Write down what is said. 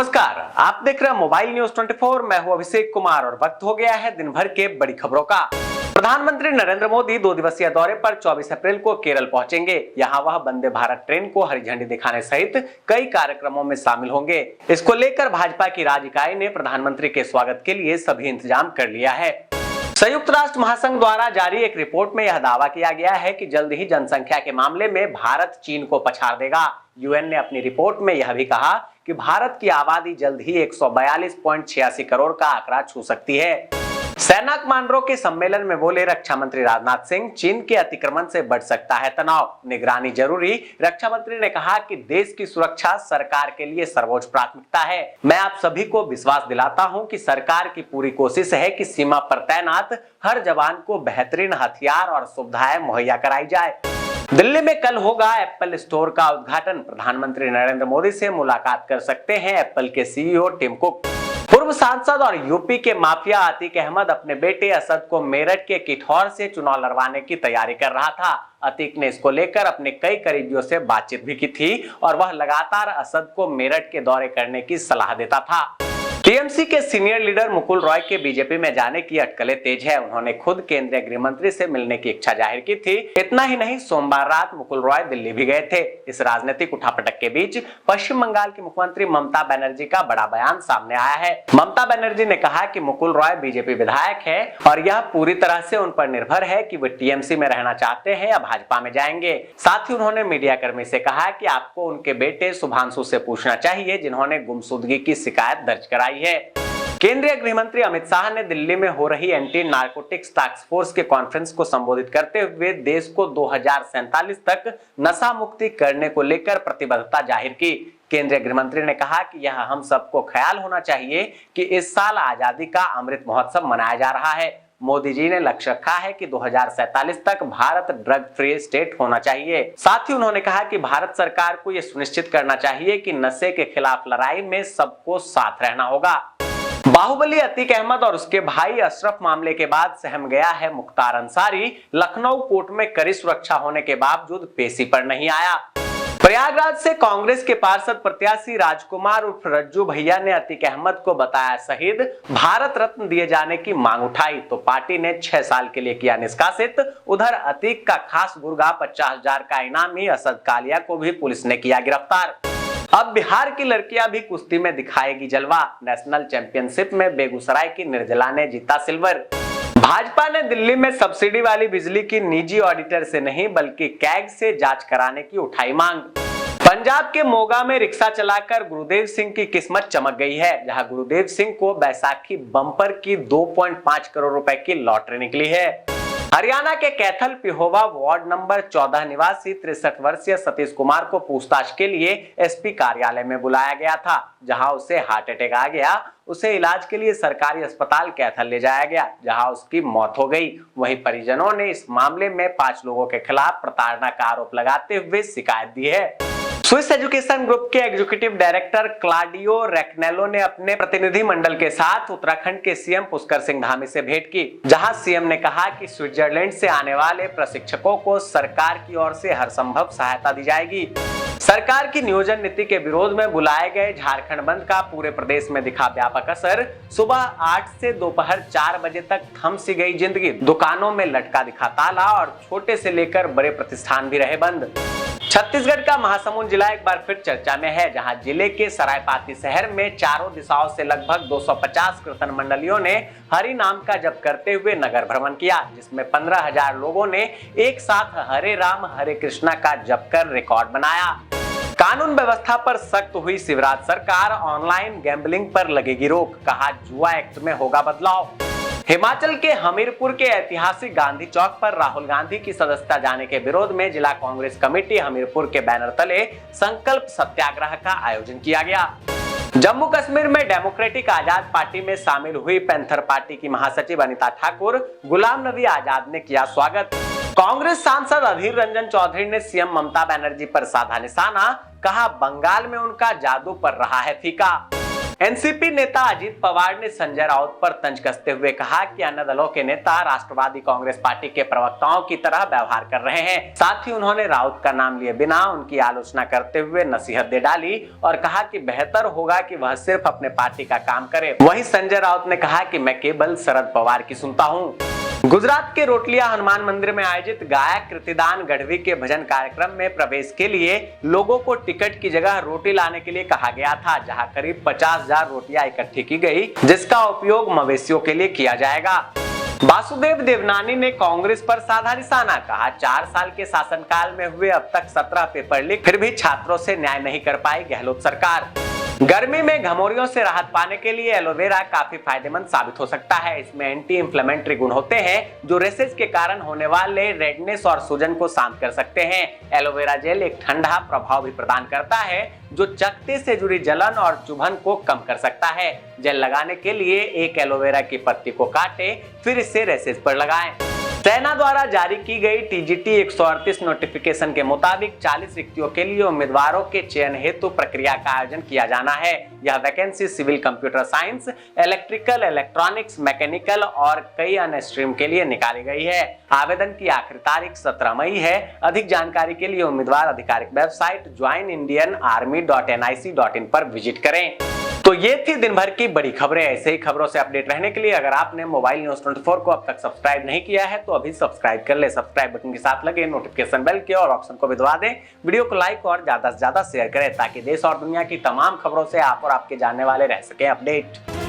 नमस्कार, आप देख रहे हैं मोबाइल न्यूज 24। मैं हूं अभिषेक कुमार और वक्त हो गया है दिन भर के बड़ी खबरों का। प्रधानमंत्री नरेंद्र मोदी 2 दिवसीय दौरे पर 24 अप्रैल को केरल पहुंचेंगे। यहां वह वंदे भारत ट्रेन को हरी झंडी दिखाने सहित कई कार्यक्रमों में शामिल होंगे। इसको लेकर भाजपा की राज्य इकाई ने प्रधानमंत्री के स्वागत के लिए सभी इंतजाम कर लिया है। संयुक्त राष्ट्र महासंघ द्वारा जारी एक रिपोर्ट में यह दावा किया गया है कि जल्द ही जनसंख्या के मामले में भारत चीन को पछाड़ देगा। यूएन ने अपनी रिपोर्ट में यह भी कहा कि भारत की आबादी जल्द ही 142.86 करोड़ का आंकड़ा छू सकती है। सेना कमांडरों के सम्मेलन में बोले रक्षा मंत्री राजनाथ सिंह, चीन के अतिक्रमण से बढ़ सकता है तनाव, निगरानी जरूरी। रक्षा मंत्री ने कहा कि देश की सुरक्षा सरकार के लिए सर्वोच्च प्राथमिकता है। मैं आप सभी को विश्वास दिलाता हूं कि सरकार की पूरी कोशिश है कि सीमा पर तैनात हर जवान को बेहतरीन हथियार और सुविधाएं मुहैया कराई जाए। दिल्ली में कल होगा एप्पल स्टोर का उद्घाटन। प्रधानमंत्री नरेंद्र मोदी से मुलाकात कर सकते हैं एप्पल के सीईओ टिम कुक। पूर्व सांसद और यूपी के माफिया अतीक अहमद अपने बेटे असद को मेरठ के किठौर से चुनाव लड़वाने की तैयारी कर रहा था। अतीक ने इसको लेकर अपने कई करीबियों से बातचीत भी की थी और वह लगातार असद को मेरठ के दौरे करने की सलाह देता था। टीएमसी के सीनियर लीडर मुकुल रॉय के बीजेपी में जाने की अटकलें तेज है। उन्होंने खुद केंद्रीय गृह मंत्री से मिलने की इच्छा जाहिर की थी। इतना ही नहीं, सोमवार रात मुकुल रॉय दिल्ली भी गए थे। इस राजनीतिक उठापटक के बीच पश्चिम बंगाल की मुख्यमंत्री ममता बनर्जी का बड़ा बयान सामने आया है। ममता बनर्जी ने कहा कि मुकुल रॉय बीजेपी विधायक है और यह पूरी तरह से उन पर निर्भर है कि वे टीएमसी में रहना चाहते हैं या भाजपा में जाएंगे। साथ ही उन्होंने मीडिया कर्मी से कहा कि आपको उनके बेटे शुभांशु से पूछना चाहिए, जिन्होंने गुमशुदगी की शिकायत दर्ज कराई है। केंद्रीय गृह मंत्री अमित शाह ने दिल्ली में हो रही एंटी नारकोटिक्स टास्क फोर्स के कॉन्फ्रेंस को संबोधित करते हुए देश को 2047 तक नशा मुक्ति करने को लेकर प्रतिबद्धता जाहिर की। केंद्रीय गृह मंत्री ने कहा कि यह हम सबको ख्याल होना चाहिए कि इस साल आजादी का अमृत महोत्सव मनाया जा रहा है। मोदी जी ने लक्ष्य रखा है कि 2047 तक भारत ड्रग फ्री स्टेट होना चाहिए। साथ ही उन्होंने कहा कि भारत सरकार को यह सुनिश्चित करना चाहिए कि नशे के खिलाफ लड़ाई में सबको साथ रहना होगा। बाहुबली अतीक अहमद और उसके भाई अशरफ मामले के बाद सहम गया है मुख्तार अंसारी। लखनऊ कोर्ट में कड़ी सुरक्षा होने के बावजूद पेशी पर नहीं आया। प्रयागराज से कांग्रेस के पार्षद प्रत्याशी राजकुमार उर्फ रज्जू भैया ने अतीक अहमद को बताया शहीद, भारत रत्न दिए जाने की मांग उठाई तो पार्टी ने 6 साल के लिए किया निष्कासित। उधर अतीक का खास गुर्गा 50,000 का इनामी असद कालिया को भी पुलिस ने किया गिरफ्तार। अब बिहार की लड़कियां भी कुश्ती में दिखाएगी जलवा। नेशनल चैंपियनशिप में बेगूसराय की निर्जला ने जीता सिल्वर। भाजपा ने दिल्ली में सब्सिडी वाली बिजली की निजी ऑडिटर से नहीं बल्कि कैग से जांच कराने की उठाई मांग। पंजाब के मोगा में रिक्शा चलाकर गुरुदेव सिंह की किस्मत चमक गई है, जहां गुरुदेव सिंह को बैसाखी बम्पर की 2.5 करोड़ रुपए की लॉटरी निकली है। हरियाणा के कैथल पिहोवा वार्ड नंबर 14 निवासी 63 वर्षीय सतीश कुमार को पूछताछ के लिए एसपी कार्यालय में बुलाया गया था, जहां उसे हार्ट अटैक आ गया। उसे इलाज के लिए सरकारी अस्पताल कैथल ले जाया गया, जहां उसकी मौत हो गई। वहीं परिजनों ने इस मामले में 5 लोगों के खिलाफ प्रताड़ना का आरोप लगाते हुए शिकायत दी है। स्विस एजुकेशन ग्रुप के एग्जीक्यूटिव डायरेक्टर क्लाडियो रेक्नेलो ने अपने प्रतिनिधि मंडल के साथ उत्तराखंड के सीएम पुष्कर सिंह धामी से भेंट की, जहां सीएम ने कहा कि स्विट्जरलैंड से आने वाले प्रशिक्षकों को सरकार की ओर से हर संभव सहायता दी जाएगी। सरकार की नियोजन नीति के विरोध में बुलाए गए झारखंड बंद का पूरे प्रदेश में दिखा व्यापक असर। सुबह 8 से दोपहर 4 बजे तक थम सी गई जिंदगी। दुकानों में लटका दिखा ताला और छोटे से लेकर बड़े प्रतिष्ठान भी रहे बंद। छत्तीसगढ़ का महासमुंद जिला एक बार फिर चर्चा में है, जहां जिले के सरायपाती शहर में चारों दिशाओं से लगभग 250 कीर्तन मंडलियों ने हरि नाम का जप करते हुए नगर भ्रमण किया, जिसमें 15,000 लोगों ने एक साथ हरे राम हरे कृष्णा का जप कर रिकॉर्ड बनाया। कानून व्यवस्था पर सख्त हुई शिवराज सरकार, ऑनलाइन गैम्बलिंग पर लगेगी रोक, कहा जुआ एक्ट में होगा बदलाव। हिमाचल के हमीरपुर के ऐतिहासिक गांधी चौक पर राहुल गांधी की सदस्यता जाने के विरोध में जिला कांग्रेस कमेटी हमीरपुर के बैनर तले संकल्प सत्याग्रह का आयोजन किया गया। जम्मू कश्मीर में डेमोक्रेटिक आजाद पार्टी में शामिल हुई पैंथर पार्टी की महासचिव अनिता ठाकुर, गुलाम नबी आजाद ने किया स्वागत। कांग्रेस सांसद अधीर रंजन चौधरी ने सीएम ममता बनर्जी पर साधा निशाना, कहा बंगाल में उनका जादू पर रहा है फीका। एनसीपी नेता अजीत पवार ने संजय राउत पर तंज कसते हुए कहा कि अन्य दलों के नेता राष्ट्रवादी कांग्रेस पार्टी के प्रवक्ताओं की तरह व्यवहार कर रहे हैं। साथ ही उन्होंने राउत का नाम लिए बिना उनकी आलोचना करते हुए नसीहत दे डाली और कहा कि बेहतर होगा कि वह सिर्फ अपने पार्टी का काम करे। वहीं संजय राउत ने कहा कि मैं केवल शरद पवार की सुनता हूँ। गुजरात के रोटलिया हनुमान मंदिर में आयोजित गायक कृतिदान गढ़वी के भजन कार्यक्रम में प्रवेश के लिए लोगों को टिकट की जगह रोटी लाने के लिए कहा गया था, जहां करीब 50,000 रोटियां इकट्ठी की गई, जिसका उपयोग मवेशियों के लिए किया जाएगा। वासुदेव देवनानी ने कांग्रेस पर साधा निशाना, कहा 4 साल के शासनकाल में हुए अब तक 17 पेपर लीक, फिर भी छात्रों से न्याय नहीं कर पाई गहलोत सरकार। गर्मी में घमौरियों से राहत पाने के लिए एलोवेरा काफी फायदेमंद साबित हो सकता है। इसमें एंटी इंफ्लेमेटरी गुण होते हैं जो रेशेज के कारण होने वाले रेडनेस और सूजन को शांत कर सकते हैं। एलोवेरा जेल एक ठंडा प्रभाव भी प्रदान करता है जो चकत्ते से जुड़ी जलन और चुभन को कम कर सकता है। जेल लगाने के लिए एक एलोवेरा की पत्ती को काटे, फिर इसे रेशेज पर लगाएं। सेना द्वारा जारी की गई टीजीटी 138 नोटिफिकेशन के मुताबिक 40 रिक्तियों के लिए उम्मीदवारों के चयन हेतु प्रक्रिया का आयोजन किया जाना है। यह vacancy civil, computer science, electrical, electronics, mechanical और कई अन्य स्ट्रीम के लिए निकाली गई है। आवेदन की आखिरी तारीख 17 मई है। अधिक जानकारी के लिए उम्मीदवार आधिकारिक वेबसाइट joinindianarmy.nic.in पर विजिट करें। तो ये थी दिन भर की बड़ी खबरें। ऐसे ही खबरों से अपडेट रहने के लिए अगर आपने मोबाइल न्यूज 24 को अब तक सब्सक्राइब नहीं किया है तो अभी सब्सक्राइब कर ले। सब्सक्राइब बटन के साथ लगे नोटिफिकेशन बेल के और ऑप्शन को भी दबा दें। वीडियो को लाइक और ज्यादा से ज्यादा शेयर करें ताकि देश और दुनिया की तमाम खबरों से आप और आपके जानने वाले रह सकें अपडेट।